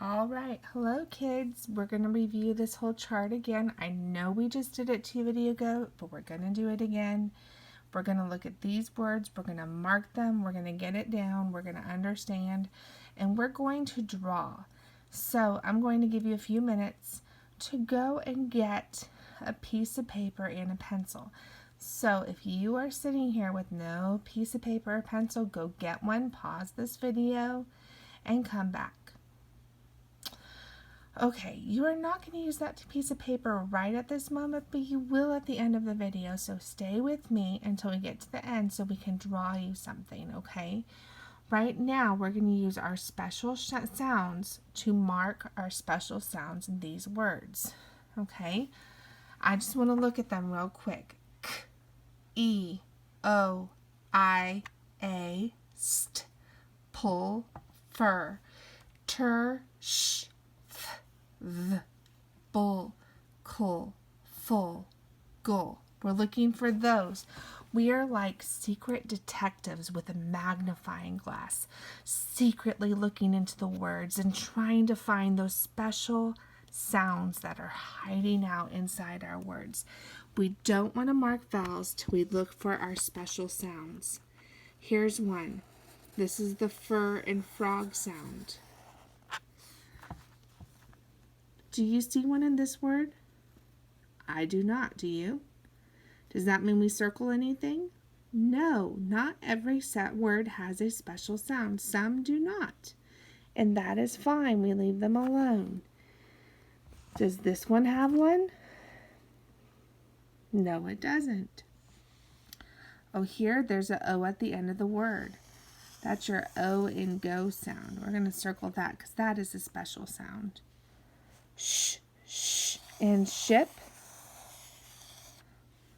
All right, hello kids. We're going to review this whole chart again. I know we just did it 2 videos ago, but we're going to do it again. We're going to look at these words. We're going to mark them. We're going to get it down. We're going to understand. And we're going to draw. So I'm going to give you a few minutes to go and get a piece of paper and a pencil. So if you are sitting here with no piece of paper or pencil, go get one, pause this video, and come back. Okay, you are not going to use that piece of paper right at this moment, but you will at the end of the video. So stay with me until we get to the end so we can draw you something, okay? Right now, we're going to use our special sounds to mark our special sounds in these words, okay? I just want to look at them real quick. K, E, O, I, A, st, pull, fur, ter, sh, th, bull, cull, full, gull. We're looking for those. We are like secret detectives with a magnifying glass, secretly looking into the words and trying to find those special sounds that are hiding out inside our words. We don't want to mark vowels till we look for our special sounds. Here's one. This is the fur and frog sound. Do you see one in this word? I do not, do you? Does that mean we circle anything? No, not every set word has a special sound. Some do not. And that is fine. We leave them alone. Does this one have one? No, it doesn't. Oh, here there's an O at the end of the word. That's your O in go sound. We're going to circle that because that is a special sound. Sh, sh, and ship.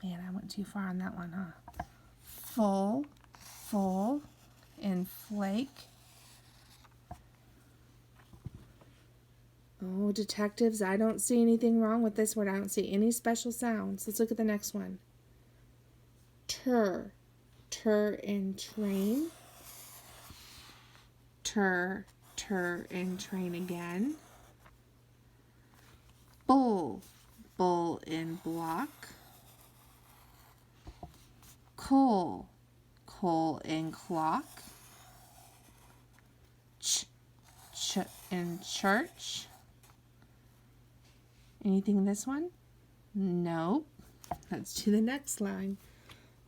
Man, I went too far on that one, huh? Full, full, and flake. Oh, detectives, I don't see anything wrong with this word. I don't see any special sounds. Let's look at the next one. Tur, tur and train. Tur, tur and train again. Bull, bull and block. Coal, coal and clock. Ch, ch and church. Anything in this one? Nope. Let's do the next line.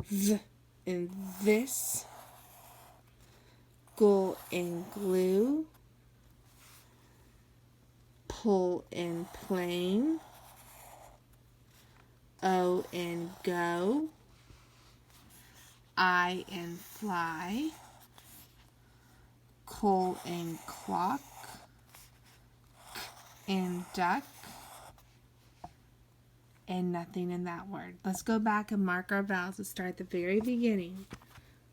V and this. Gull and glue. Pull and plane. O and go. I and fly. Coal and clock. K and duck. And nothing in that word. Let's go back and mark our vowels. Let's start at the very beginning.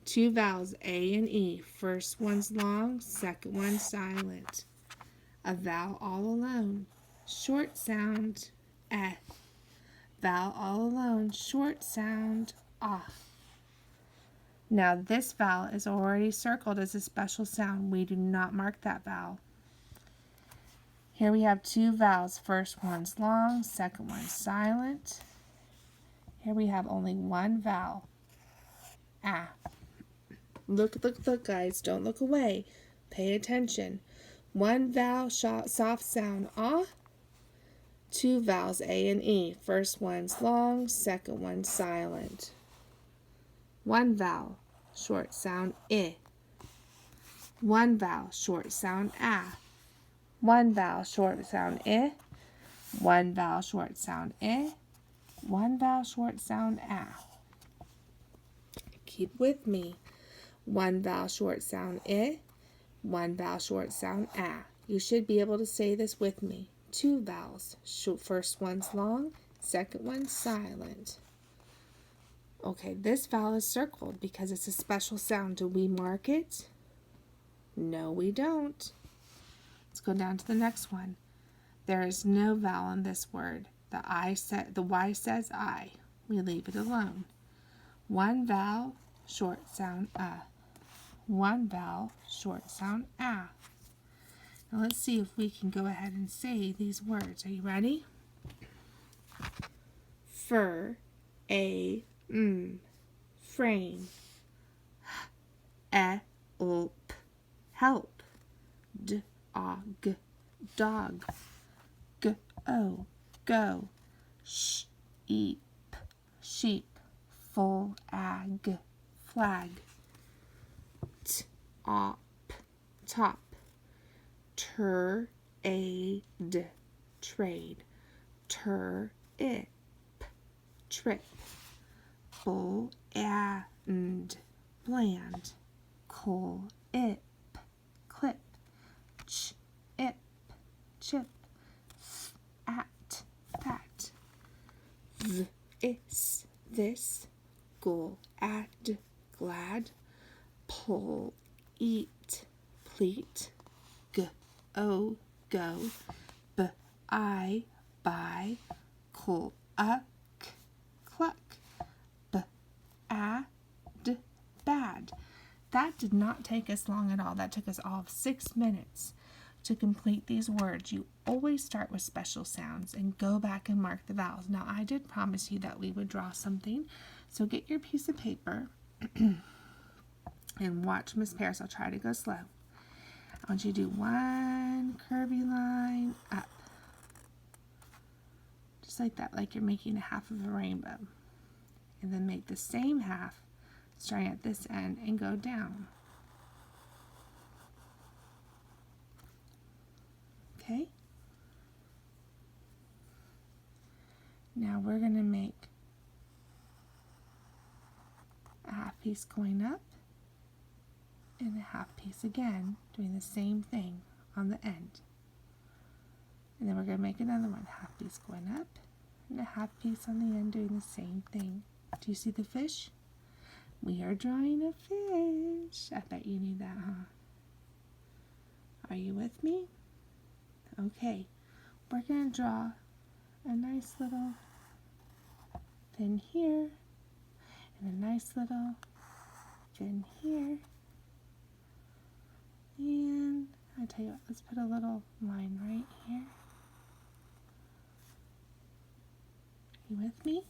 2 vowels, A and E. First one's long, second one silent. A vowel all alone. Short sound, eh. Vowel all alone, short sound, ah. Now this vowel is already circled as a special sound. We do not mark that vowel. Here we have 2 vowels. First one's long, second one's silent. Here we have only 1 vowel. Ah. Look, look, look, guys. Don't look away. Pay attention. 1 vowel, soft sound, ah. 2 vowels, A and E. First one's long, second one's silent. 1 vowel, short sound, I. 1 vowel, short sound, ah. 1 vowel, short sound, I. 1 vowel, short sound, I. 1 vowel, short sound, ah. Keep with me. 1 vowel, short sound, I. 1 vowel, short sound, ah. You should be able to say this with me. 2 vowels. First one's long, second one's silent. Okay, this vowel is circled because it's a special sound. Do we mark it? No, we don't. Let's go down to the next one. There is no vowel in this word. The Y says I. We leave it alone. 1 vowel, short sound, 1 vowel, short sound, ah. Now let's see if we can go ahead and say these words. Are you ready? Fur, frame, help, dog, go, sheep, flag, top, trade, trip, bland, clip, chip, fat, this, glad, pull, eat, pleat, go, buy, cluck, bad. That did not take us long at all. That took us all of 6 minutes to complete these words. You always start with special sounds and go back and mark the vowels. Now, I did promise you that we would draw something, so get your piece of paper and watch Miss Parris. I'll try to go slow. I want you to do one curvy line up, just like that, like you're making a half of a rainbow. And then make the same half starting at this end and go down. Okay? Now we're going to make a half piece going up and a half piece again, doing the same thing on the end. And then we're going to make another one, half piece going up and a half piece on the end, doing the same thing. Do you see the fish? We are drawing a fish. I bet you knew that, huh? Are you with me? Okay, we're going to draw a nice little fin here and a nice little fin here. And I tell you what, let's put a little line right here. Are you with me?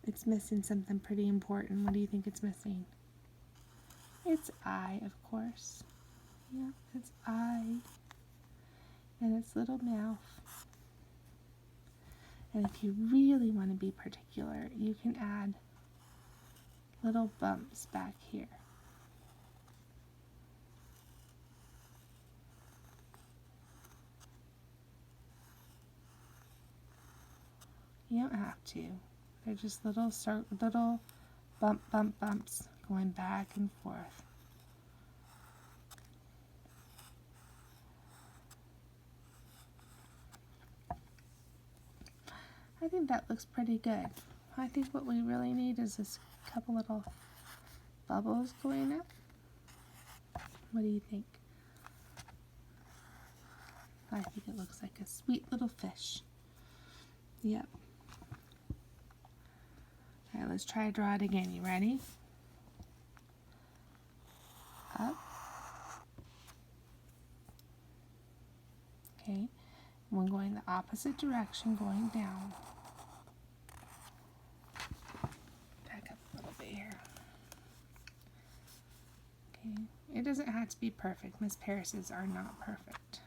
It's missing something pretty important. What do you think it's missing? It's eye, of course. Yep, it's eye. And its little mouth. And if you really want to be particular, you can add little bumps back here. You don't have to. They're just little bumps going back and forth. I think that looks pretty good. I think what we really need is this couple little bubbles going up. What do you think? I think it looks like a sweet little fish. Yep. All right, let's try to draw it again. You ready? Up. Okay. We're going the opposite direction, going down. Back up a little bit here. Okay. It doesn't have to be perfect. Miss Parris's are not perfect.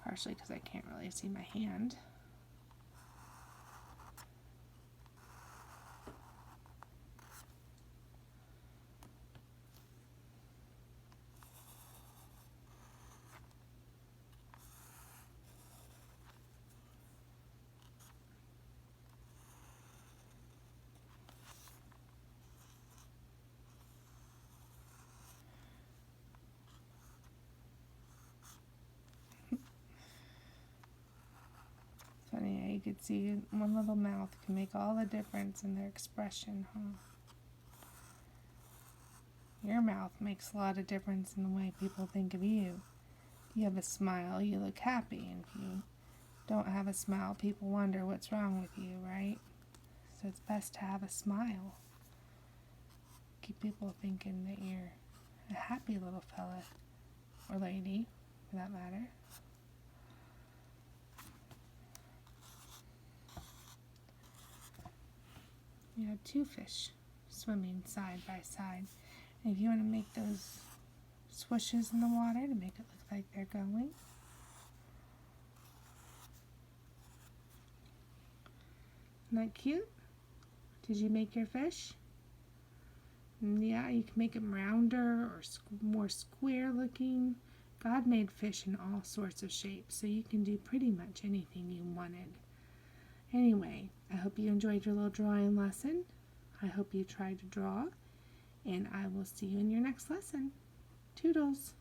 Partially because I can't really see my hand. Funny how you could see one little mouth can make all the difference in their expression, huh? Your mouth makes a lot of difference in the way people think of you. If you have a smile, you look happy, and if you don't have a smile, people wonder what's wrong with you, right? So it's best to have a smile. Keep people thinking that you're a happy little fella. or lady, for that matter. You have two fish swimming side by side. And if you want to make those swooshes in the water to make it look like they're going. Isn't that cute? Did you make your fish? Yeah, you can make them rounder or more square looking. God made fish in all sorts of shapes, so you can do pretty much anything you wanted. Anyway, I hope you enjoyed your little drawing lesson. I hope you tried to draw, and I will see you in your next lesson. Toodles!